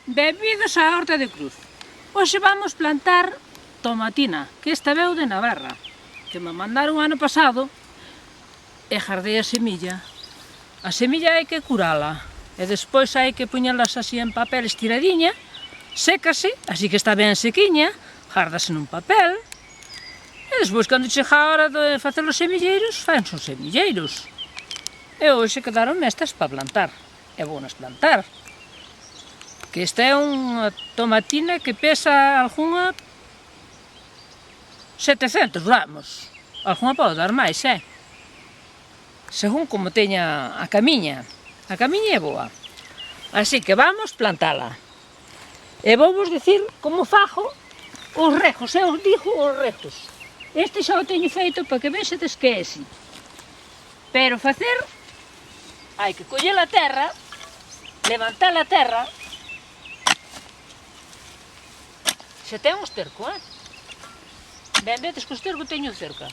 Benvidos á Horta de Cruz. Hoxe vamos plantar tomatina, que esta veu de Navarra, que me mandaron o ano pasado e jardei a semilla. A semilla hai que curala e despois hai que poñelas así en papel estiradiña, sécase, así que está ben sequiña, járdase nun papel e despois cando chega a hora de facer os semilleiros, fan os semilleiros. E hoxe quedaron estas para plantar, e vounas plantar. Que esta é unha tomatina que pesa algunha 700 gramos. Algunha pode dar máis, según como teña a camiña. A camiña é boa. Así que vamos plantala. E vou vos dicir como fago os regos, eu os digo os regos. Este xa o teño feito para que vexedes que é así. Pero facer, hai que coller a terra, levantar a terra. Se ten un esterco, Ben vedes que o esterco teño cerca.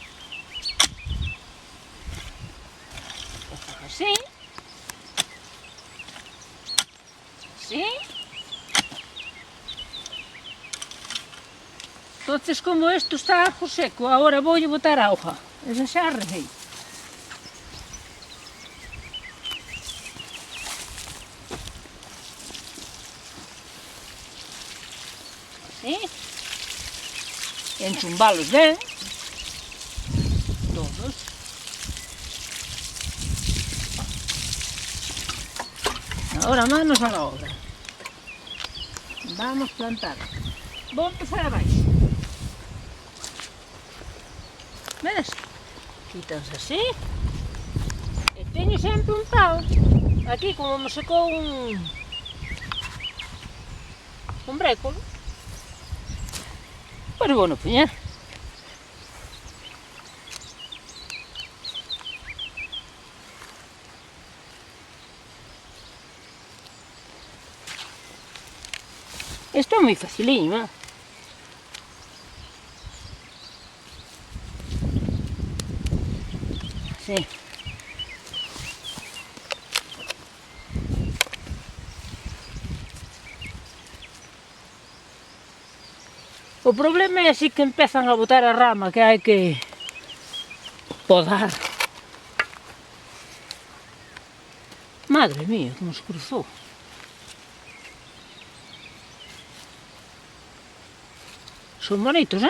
E fago así. Así. Entonces, como isto está algo seco, agora voulle botar auga. Esa xa reguei. Así. Enchumbalos ben, todos. Ahora manos a la obra. Vamos a plantar. Vou empezar abaixo. Vedes? Quítanse así. E teño sempre un pau. Aquí, como me secou un brécolo, pois vou no poñer. Isto é moi faciliño, Sí. O problema é así que empezan a botar a rama, que hai que podar. Madre mía, como se cruzou. Son bonitos,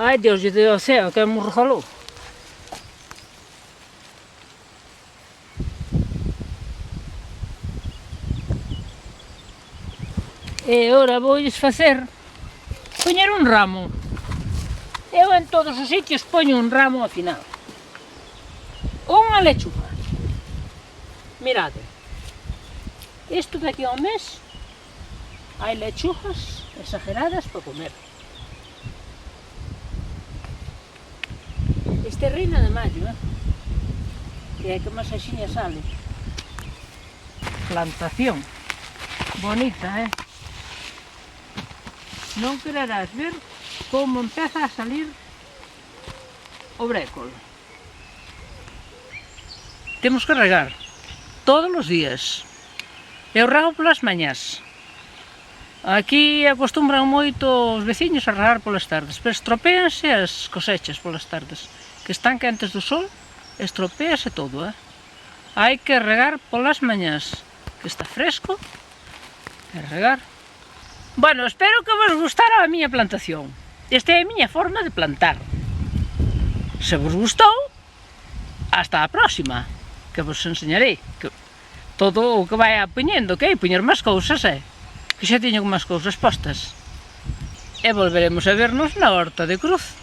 Ai, Dios do céu, que me regalou. E agora voulles facer poñer un ramo. Eu en todos os sitios poño un ramo ao final. Unha lechuga. Mirade. Isto daqui a un mes hai lechugas exageradas para comer. Este é reina de maio, que é que máis axiña sale. Plantación. Bonita, Non quererás ver como empeza a salir o brécolo. Temos que regar todos os días. Eu rego polas mañás. Aquí acostumbran moito os veciños a regar polas tardes, pero estropéanse as cosechas polas tardes, que están quentes do sol, estropéase todo, Hai que regar polas mañás, que está fresco, e regar. Bueno, espero que vos gustara a miña plantación. Esta é a miña forma de plantar. Se vos gustou, hasta a próxima, que vos enseñarei todo o que vai poñendo, que hai poñer máis cousas, que xa teño máis cousas postas. E volveremos a vernos na Horta de Cruz.